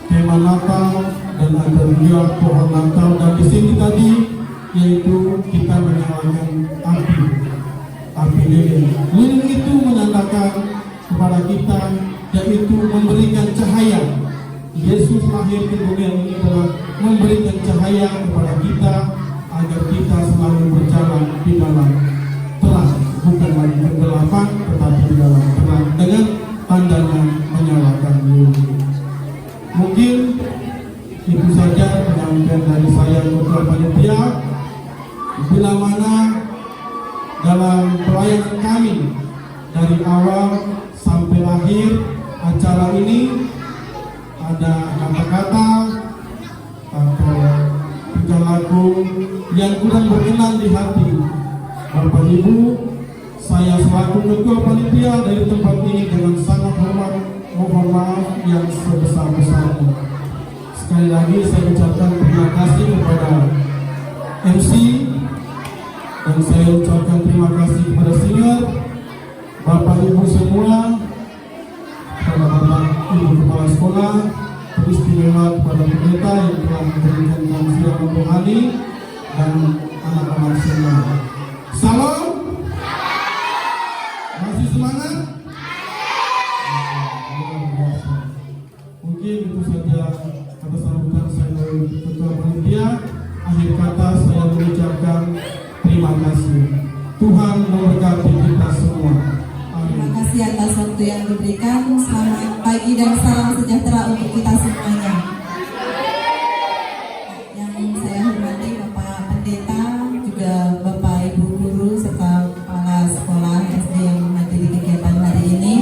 tema Natal, dan ada juga pohon Natal. Dan di sini tadi yaitu kita menyalakan api lilin. Lilin itu menandakan kepada kita, yaitu memberikan cahaya. Yesus lahir ke dunia ini telah memberikan cahaya kepada kita agar kita selalu berjalan di dalam terang, bukan lagi kegelapan, tetapi di dalam terang dengan tandanya menyalakan lilin. Mungkin itu saja penyampaian dari saya kepada panitia. Bila mana dalam pelayanan kami dari awal sampai akhir acara ini ada kata-kata atau tiga lagu yang kurang berkenan di hati Bapak Ibu, saya selaku ketua panitia dari tempat ini dengan sangat hormat mengucapkan mohon maaf yang sebesar-besarnya. Sekali lagi saya ucapkan terima kasih kepada MC, dan saya ucapkan terima kasih kepada senior, Bapak Ibu semua, kepada Bapak Ibu Kepala Sekolah, teristimewa kepada pendeta yang telah memberikan kajian rohani dan anak-anak semua. Salam. Masih semangat? Mungkin itu saja kata sambutan saya dari Ketua Panitia. Akhir kata saya mengucapkan terima kasih. Tuhan memberkati kita semua. Terima kasih atas waktu yang diberikan. Selamat pagi dan salam sejahtera untuk kita semuanya. Yang saya hormati Bapak Pendeta, juga Bapak Ibu Guru serta Kepala Sekolah SD yang menghadiri kegiatan hari ini,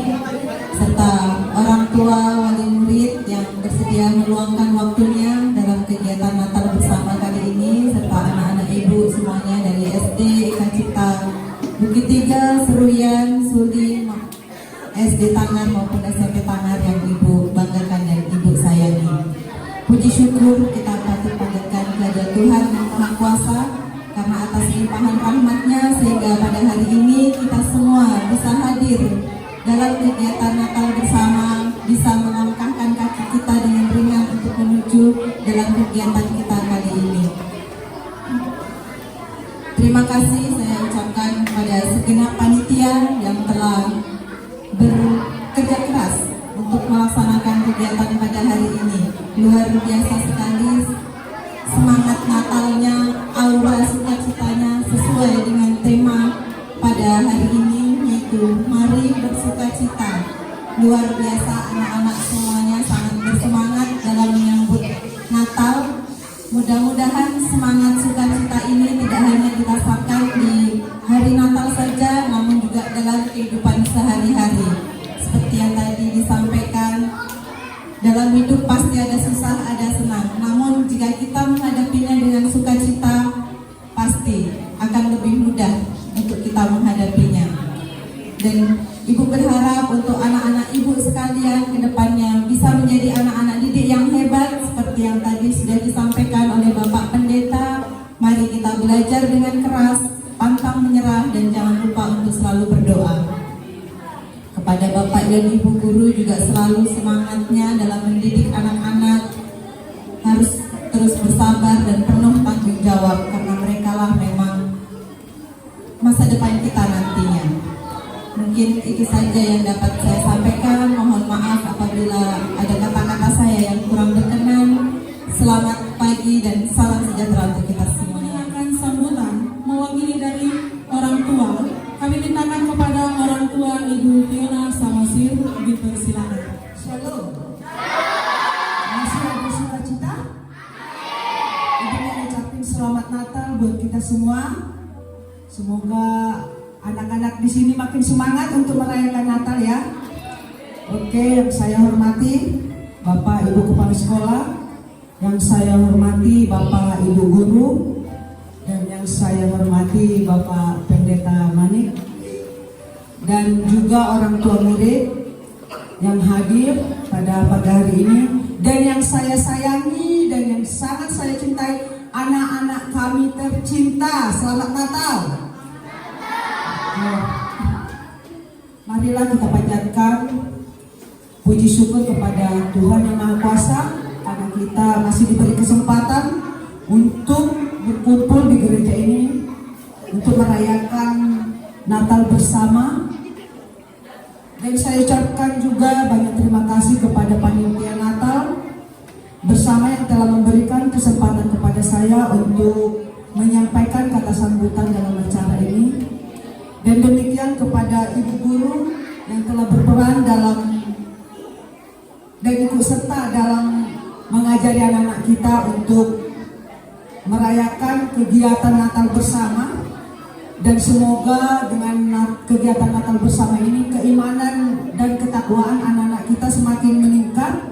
serta orang tua wali murid yang bersedia meluangkan waktunya dalam kegiatan Natal bersama kali ini, serta anak-anak ibu semuanya dari SD Ikan Cipta Bukit Tiga, Seruyan, Suli, SD Tangan maupun SMP Tangan yang ibu banggakan dan ibu sayangi. Puji syukur kita patut panjatkan kepada Tuhan Yang Maha Kuasa karena atas limpahan rahmat-Nya sehingga pada hari ini kita semua bisa hadir dalam kegiatan Natal bersama, bisa melangkahkan kaki kita dengan ringan untuk menuju dalam kegiatan kita kali ini. Terima kasih saya ucapkan kepada segenap panitia yang telah bekerja keras untuk melaksanakan kegiatan pada hari ini. Luar biasa sekali semangat Natalnya, aura sukacitanya sesuai dengan tema pada hari ini, yaitu Mari Bersukacita. Luar biasa, anak-anak semuanya sangat bersemangat dalam menyambut Natal. Mudah-mudahan semangat sukacita ini tidak hanya dirasakan di hari Natal saja, namun juga dalam kehidupan sehari-hari. Seperti yang tadi disampaikan, dalam hidup pasti ada susah, ada senang. Namun jika kita menghadapinya dengan sukacita, pasti akan lebih mudah untuk kita menghadapinya. Dan ibu berharap untuk anak-anak ibu sekalian ke depannya bisa menjadi anak-anak didik yang hebat seperti yang tadi sudah disampaikan oleh Bapak Pendeta. Mari kita belajar dengan keras, pantang menyerah, dan jangan lupa untuk selalu berdoa. Kepada Bapak dan Ibu Guru juga selalu semangatnya dalam mendidik anak-anak harus terus bersabar dan penuh tanggung jawab karena mereka lah memang masa depan kita nantinya. Mungkin itu saja yang dapat saya sampaikan. Mohon maaf apabila ada kata-kata saya yang kurang berkenan. Selamat pagi dan salam sejahtera untuk kita semuanya. Akan sambutan mewakili dari orang tua, kami mintakan kepada orang tua Ibu Fiona Samosir dipersilakan. Shalom. Masih ada sukacita? Ibu mengucapkan selamat Natal buat kita semua. Semoga anak-anak di sini makin semangat untuk merayakan Natal ya. Oke, yang saya hormati Bapak Ibu Kepala Sekolah, yang saya hormati Bapak Ibu Guru, dan yang saya hormati Bapak Pendeta Manik, dan juga orang tua murid yang hadir pada pagi hari ini, dan yang saya sayangi dan yang sangat saya cintai, anak-anak kami tercinta. Selamat Natal. Marilah kita panjatkan puji syukur kepada Tuhan Yang Maha Kuasa karena kita masih diberi kesempatan untuk berkumpul di gereja ini untuk merayakan Natal bersama. Dan saya ucapkan juga banyak terima kasih kepada panitia Natal bersama yang telah memberikan kesempatan kepada saya untuk menyampaikan kata sambutan dalam acara ini. Dan demikian kepada Ibu Guru yang telah berperan dalam dan ikut serta dalam mengajari anak-anak kita untuk merayakan kegiatan Natal bersama. Dan semoga dengan kegiatan Natal bersama ini keimanan dan ketakwaan anak-anak kita semakin meningkat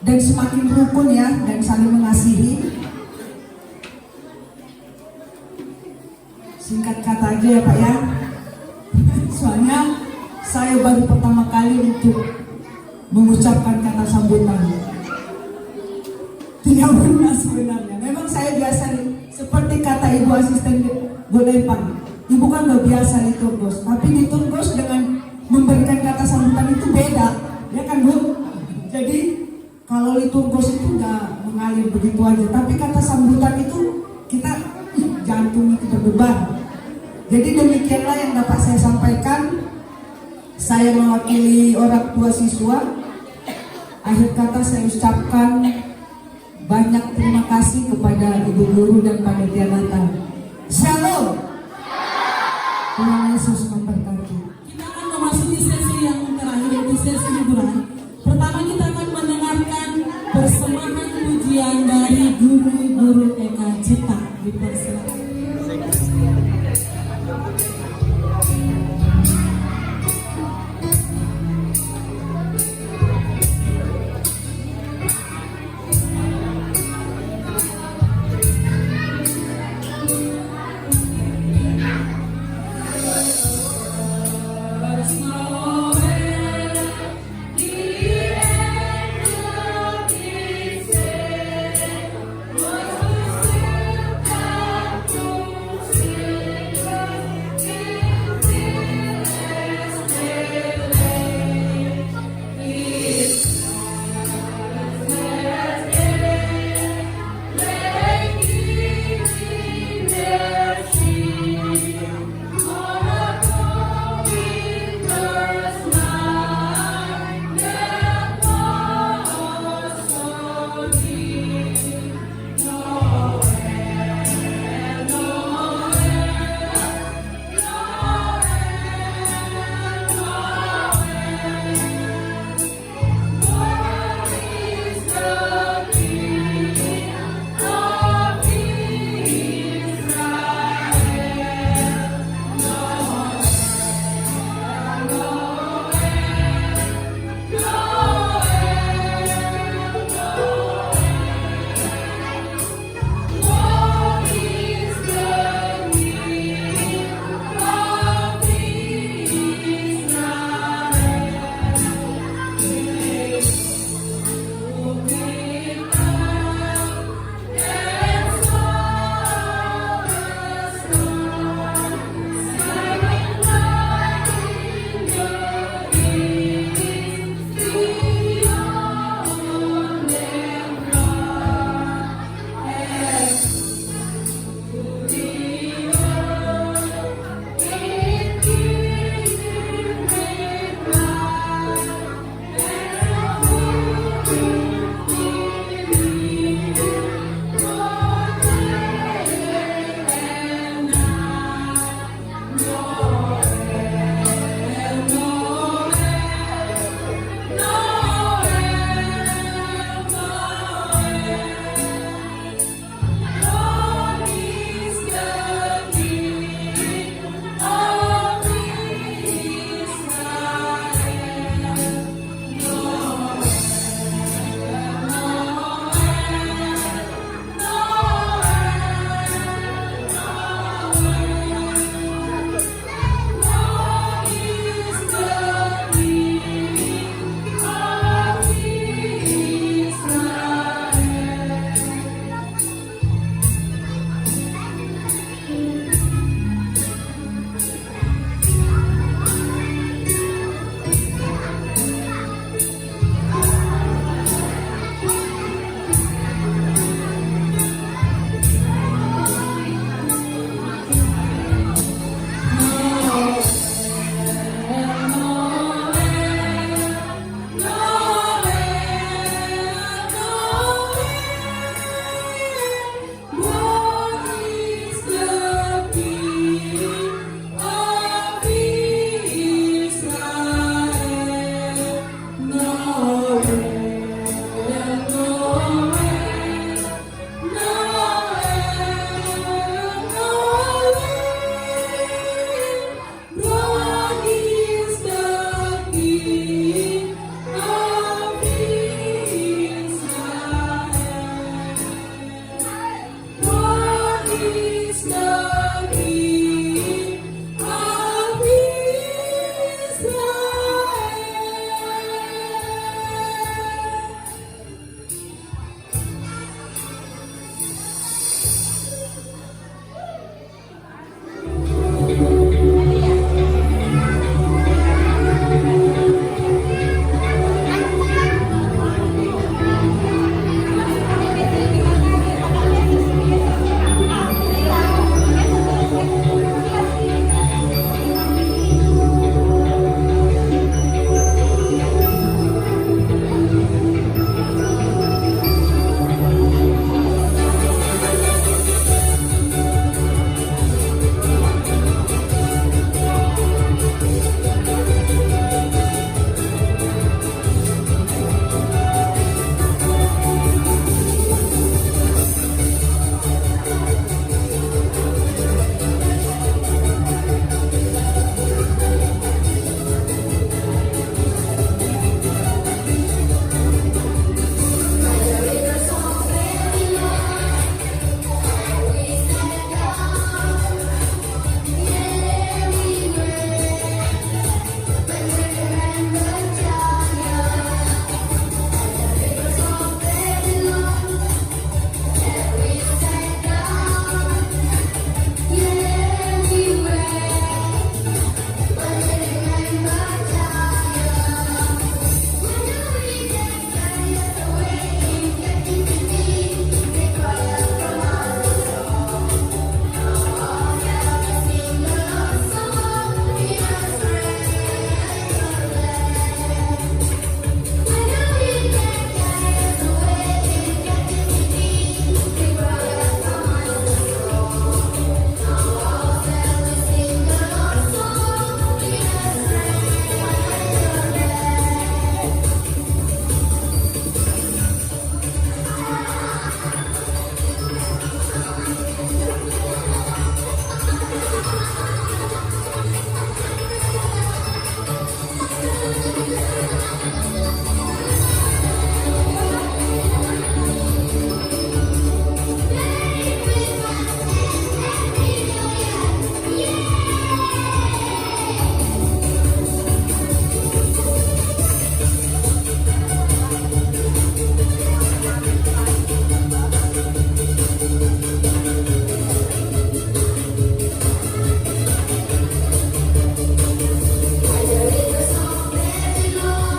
dan semakin rukun ya, dan saling mengasihi. Singkat kata aja ya Pak ya. Soalnya saya baru pertama kali mengucapkan kata sambutan. Tidak pernah sebenarnya. Memang saya biasa seperti kata ibu asisten Bu Depan. Ibu kan gak biasa di Turgos, tapi di Turgos dengan memberikan kata sambutan itu beda, ya kan Bu? Jadi kalau di Turgos itu gak mengalir begitu aja, tapi kata sambutan itu kita jantung itu berdebar. Jadi demikianlah yang dapat saya sampaikan. Saya mewakili orang tua siswa. Akhir kata saya ucapkan banyak terima kasih kepada Ibu Guru dan Panitia Natal. Shalom. Tuhan Yesus memberkati. Kita akan memasuki sesi yang terakhir, yaitu sesi hiburan. Pertama kita akan mendengarkan persembahan pujian dari guru-guru TK Cita. Dipersilakan. Di I know it was all meant to go.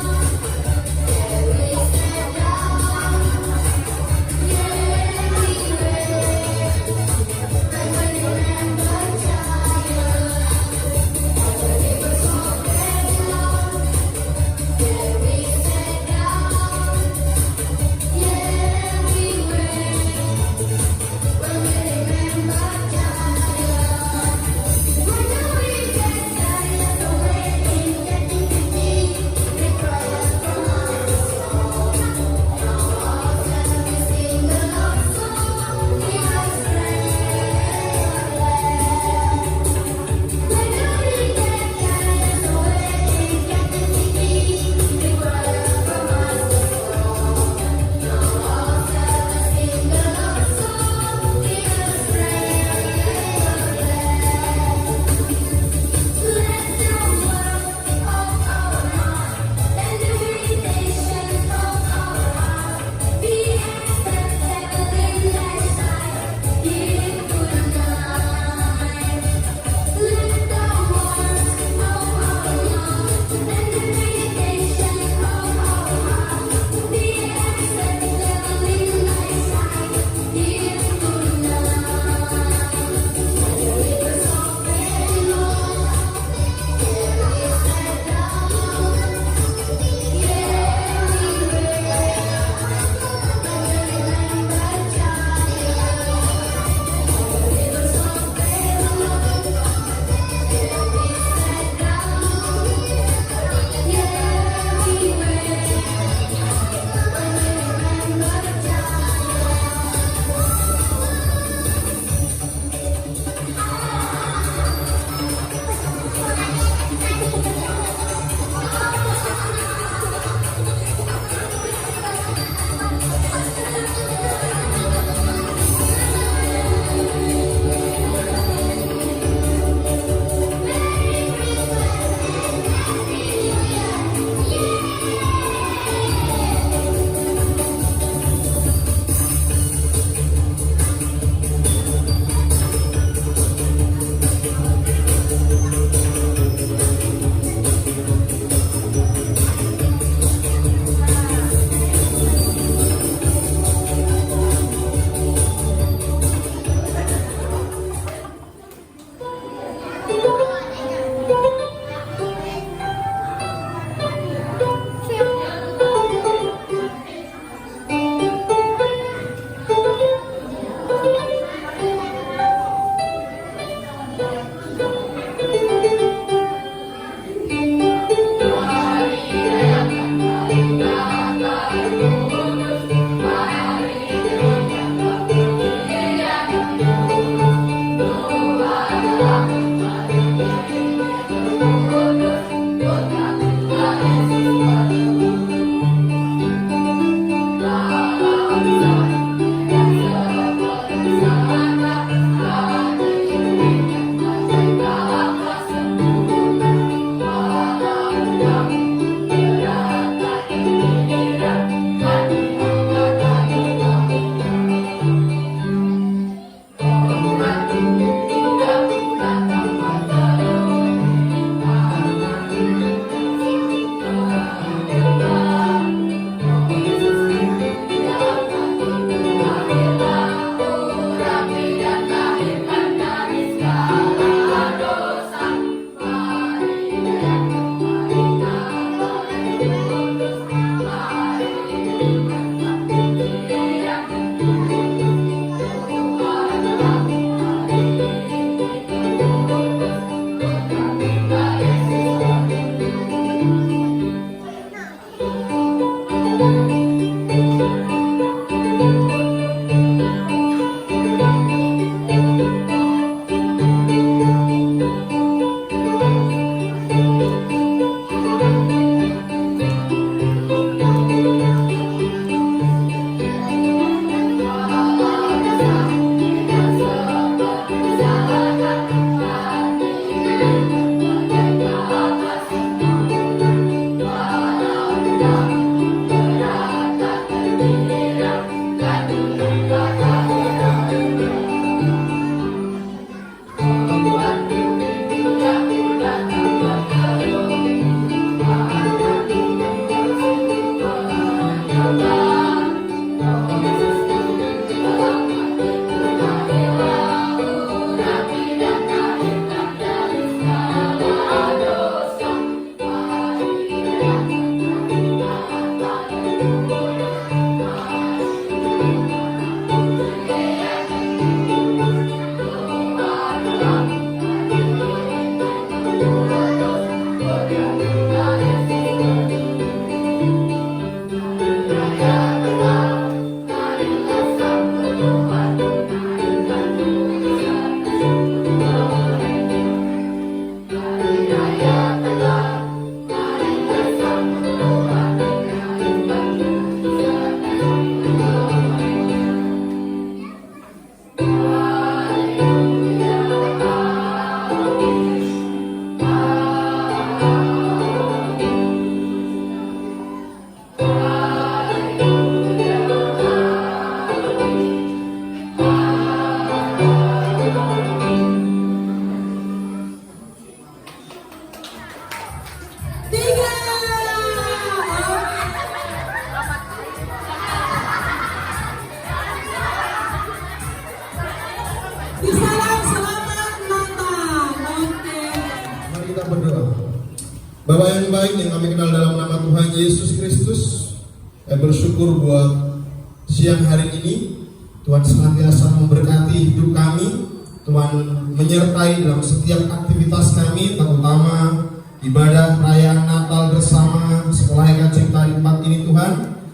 Bapak yang baik yang kami kenal dalam nama Tuhan Yesus Kristus, kami bersyukur buat siang hari ini Tuhan senantiasa memberkati hidup kami. Tuhan menyertai dalam setiap aktivitas kami, terutama ibadah perayaan Natal bersama Sekolah Eka Cipta di tempat ini. Tuhan,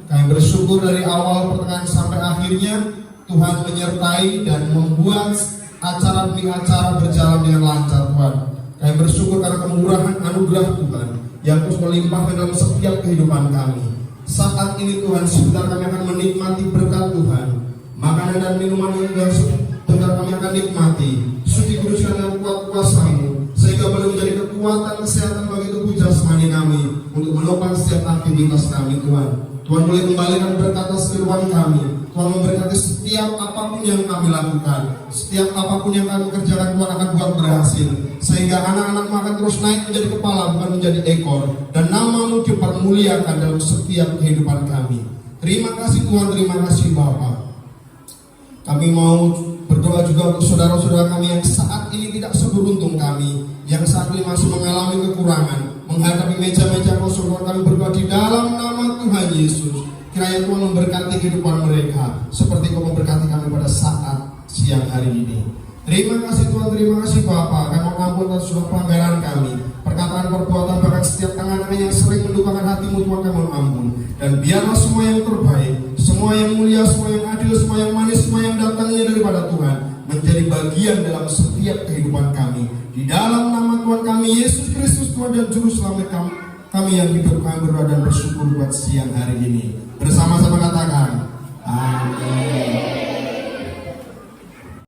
kami bersyukur dari awal pertengahan sampai akhirnya Tuhan menyertai dan membuat acara demi acara berjalan dengan lancar. Tuhan, kami bersyukur karena kemurahan anugerah Tuhan yang terus melimpah dalam setiap kehidupan kami. Saat ini Tuhan, sebentar kami akan menikmati berkat Tuhan, makanan dan minuman yang sebentar kami akan nikmati. Suci kuduskan dengan kuat kuasa-Mu, sehingga boleh menjadi kekuatan kesehatan bagi tubuh jasmani kami untuk menopang setiap aktivitas kami. Tuhan, Tuhan boleh kembalikan berkat atas kehidupan kami. Tuhan memberkati setiap apapun yang kami lakukan, setiap apapun yang kami kerjakan, Tuhan akan buat berhasil, sehingga anak-anak-Mu akan terus naik menjadi kepala bukan menjadi ekor, dan nama-Mu dipermuliakan dalam setiap kehidupan kami. Terima kasih Tuhan, terima kasih Bapa. Kami mau berdoa juga untuk saudara-saudara kami yang saat ini tidak seberuntung kami, yang saat ini masih mengalami kekurangan, menghadapi meja-meja kosong. Kami berdoa di dalam nama Tuhan Yesus, kiranya Tuhan memberkati kehidupan mereka seperti Kau memberkati kami pada saat siang hari ini. Terima kasih Tuhan, terima kasih Bapa. Kami mengampun atas segala pelanggaran kami, perkataan, perbuatan, bahkan setiap tangan yang sering mendukakan hati-Mu. Tuhan, kami ampun, dan biarlah semua yang terbaik, semua yang mulia, semua yang adil, semua yang manis, semua yang datangnya daripada Tuhan menjadi bagian dalam setiap kehidupan kami. Di dalam nama Tuhan kami Yesus Kristus, Tuhan dan Juru Selamat kami yang hidup, kami berdoa dan bersyukur buat siang hari ini. Bersama-sama katakan